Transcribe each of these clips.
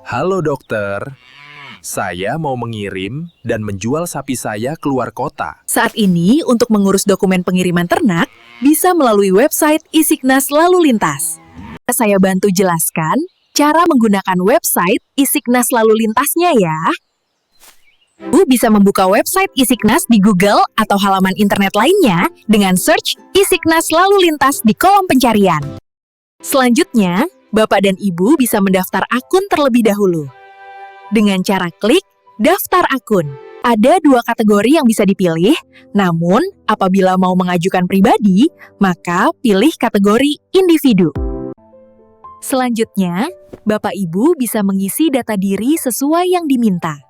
Halo dokter, saya mau mengirim dan menjual sapi saya keluar kota. Saat ini, untuk mengurus dokumen pengiriman ternak, bisa melalui website Isiknas Lalu Lintas. Saya bantu jelaskan cara menggunakan website Isiknas Lalu Lintasnya ya. Ibu bisa membuka website Isiknas di Google atau halaman internet lainnya dengan search Isiknas Lalu Lintas di kolom pencarian. Selanjutnya, Bapak dan Ibu bisa mendaftar akun terlebih dahulu. Dengan cara klik Daftar Akun. Ada 2 kategori yang bisa dipilih, namun apabila mau mengajukan pribadi, maka pilih kategori individu. Selanjutnya, Bapak Ibu bisa mengisi data diri sesuai yang diminta.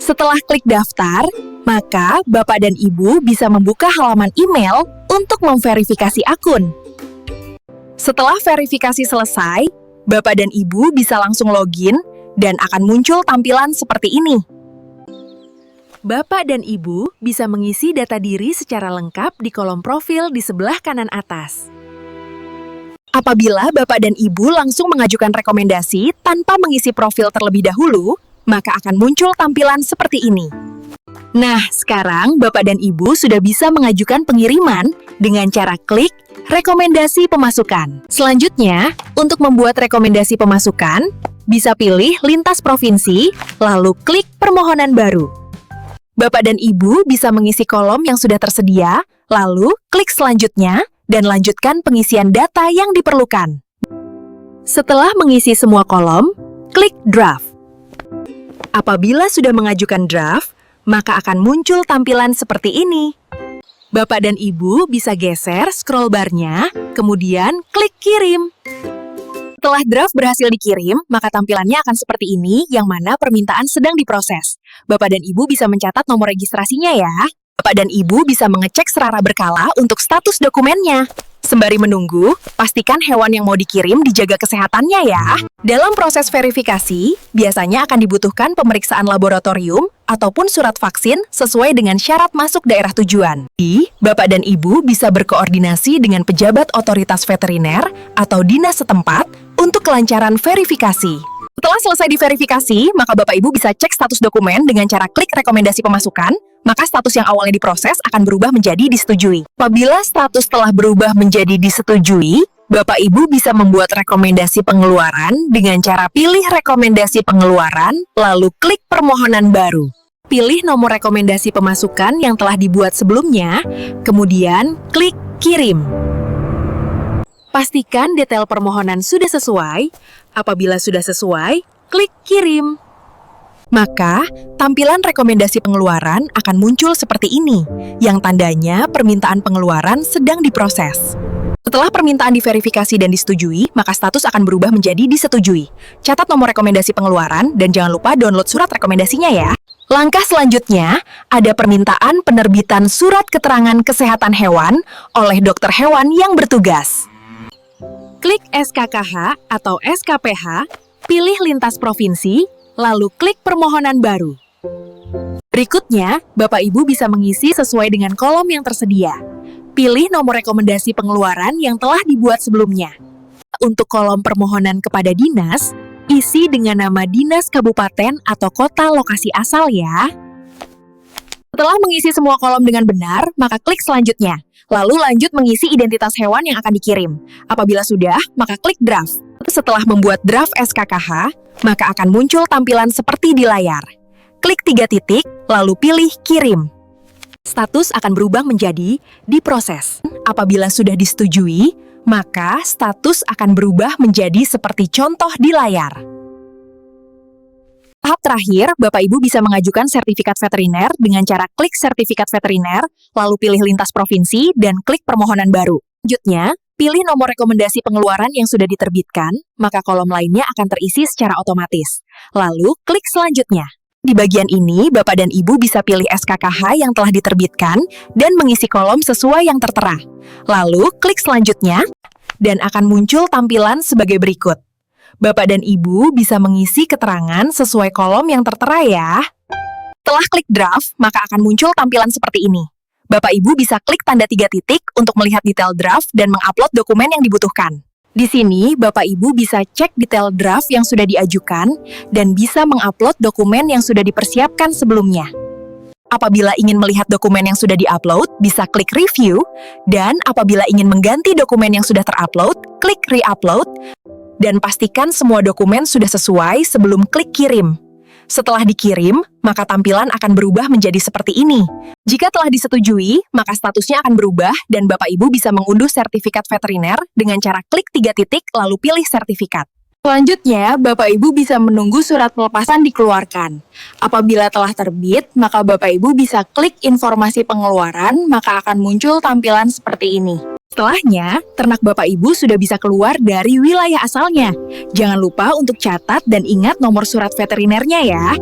Setelah klik daftar, maka Bapak dan Ibu bisa membuka halaman email untuk memverifikasi akun. Setelah verifikasi selesai, Bapak dan Ibu bisa langsung login dan akan muncul tampilan seperti ini. Bapak dan Ibu bisa mengisi data diri secara lengkap di kolom profil di sebelah kanan atas. Apabila Bapak dan Ibu langsung mengajukan rekomendasi tanpa mengisi profil terlebih dahulu, maka akan muncul tampilan seperti ini. Nah, sekarang Bapak dan Ibu sudah bisa mengajukan pengiriman dengan cara klik Rekomendasi Pemasukan. Selanjutnya, untuk membuat rekomendasi pemasukan, bisa pilih lintas provinsi, lalu klik Permohonan Baru. Bapak dan Ibu bisa mengisi kolom yang sudah tersedia, lalu klik Selanjutnya, dan lanjutkan pengisian data yang diperlukan. Setelah mengisi semua kolom, klik Draft. Apabila sudah mengajukan draft, maka akan muncul tampilan seperti ini. Bapak dan Ibu bisa geser scroll barnya, kemudian klik kirim. Setelah draft berhasil dikirim, maka tampilannya akan seperti ini, yang mana permintaan sedang diproses. Bapak dan Ibu bisa mencatat nomor registrasinya ya. Bapak dan Ibu bisa mengecek secara berkala untuk status dokumennya. Sembari menunggu, pastikan hewan yang mau dikirim dijaga kesehatannya ya. Dalam proses verifikasi, biasanya akan dibutuhkan pemeriksaan laboratorium ataupun surat vaksin sesuai dengan syarat masuk daerah tujuan. Bapak dan Ibu bisa berkoordinasi dengan pejabat otoritas veteriner atau dinas setempat untuk kelancaran verifikasi. Setelah selesai diverifikasi, maka Bapak Ibu bisa cek status dokumen dengan cara klik rekomendasi pemasukan, maka status yang awalnya diproses akan berubah menjadi disetujui. Apabila status telah berubah menjadi disetujui, Bapak Ibu bisa membuat rekomendasi pengeluaran dengan cara pilih rekomendasi pengeluaran, lalu klik permohonan baru. Pilih nomor rekomendasi pemasukan yang telah dibuat sebelumnya, kemudian klik kirim. Pastikan detail permohonan sudah sesuai. Apabila sudah sesuai, klik kirim. Maka, tampilan rekomendasi pengeluaran akan muncul seperti ini, yang tandanya permintaan pengeluaran sedang diproses. Setelah permintaan diverifikasi dan disetujui, maka status akan berubah menjadi disetujui. Catat nomor rekomendasi pengeluaran dan jangan lupa download surat rekomendasinya ya. Langkah selanjutnya, ada permintaan penerbitan surat keterangan kesehatan hewan oleh dokter hewan yang bertugas. Klik SKKH atau SKPH, pilih lintas provinsi, lalu klik permohonan baru. Berikutnya, Bapak Ibu bisa mengisi sesuai dengan kolom yang tersedia. Pilih nomor rekomendasi pengeluaran yang telah dibuat sebelumnya. Untuk kolom permohonan kepada dinas, isi dengan nama dinas kabupaten atau kota lokasi asal ya. Setelah mengisi semua kolom dengan benar, maka klik selanjutnya. Lalu lanjut mengisi identitas hewan yang akan dikirim. Apabila sudah, maka klik draft. Setelah membuat draft SKKH, maka akan muncul tampilan seperti di layar. Klik 3 titik, lalu pilih kirim. Status akan berubah menjadi diproses. Apabila sudah disetujui, maka status akan berubah menjadi seperti contoh di layar. Tahap terakhir, Bapak Ibu bisa mengajukan sertifikat veteriner dengan cara klik sertifikat veteriner, lalu pilih lintas provinsi, dan klik permohonan baru. Selanjutnya, pilih nomor rekomendasi pengeluaran yang sudah diterbitkan, maka kolom lainnya akan terisi secara otomatis. Lalu, klik selanjutnya. Di bagian ini, Bapak dan Ibu bisa pilih SKKH yang telah diterbitkan dan mengisi kolom sesuai yang tertera. Lalu, klik selanjutnya, dan akan muncul tampilan sebagai berikut. Bapak dan Ibu bisa mengisi keterangan sesuai kolom yang tertera ya. Setelah klik draft, maka akan muncul tampilan seperti ini. Bapak Ibu bisa klik tanda 3 titik untuk melihat detail draft dan mengupload dokumen yang dibutuhkan. Di sini, Bapak Ibu bisa cek detail draft yang sudah diajukan dan bisa mengupload dokumen yang sudah dipersiapkan sebelumnya. Apabila ingin melihat dokumen yang sudah diupload, bisa klik review, dan apabila ingin mengganti dokumen yang sudah terupload, klik re-upload, dan pastikan semua dokumen sudah sesuai sebelum klik kirim. Setelah dikirim, maka tampilan akan berubah menjadi seperti ini. Jika telah disetujui, maka statusnya akan berubah dan Bapak Ibu bisa mengunduh sertifikat veteriner dengan cara klik 3 titik lalu pilih sertifikat. Selanjutnya, Bapak Ibu bisa menunggu surat pelepasan dikeluarkan. Apabila telah terbit, maka Bapak Ibu bisa klik informasi pengeluaran, maka akan muncul tampilan seperti ini. Setelahnya, ternak Bapak Ibu sudah bisa keluar dari wilayah asalnya. Jangan lupa untuk catat dan ingat nomor surat veterinernya ya.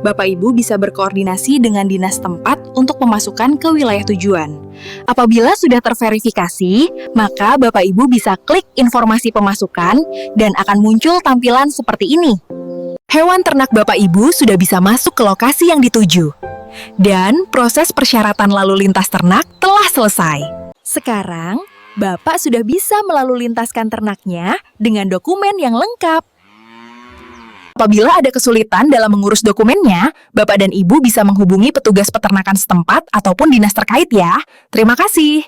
Bapak Ibu bisa berkoordinasi dengan dinas tempat untuk memasukkan ke wilayah tujuan. Apabila sudah terverifikasi, maka Bapak Ibu bisa klik informasi pemasukan dan akan muncul tampilan seperti ini. Hewan ternak Bapak Ibu sudah bisa masuk ke lokasi yang dituju. Dan proses persyaratan lalu lintas ternak telah selesai. Sekarang, Bapak sudah bisa melalu lintaskan ternaknya dengan dokumen yang lengkap. Apabila ada kesulitan dalam mengurus dokumennya, Bapak dan Ibu bisa menghubungi petugas peternakan setempat ataupun dinas terkait ya. Terima kasih.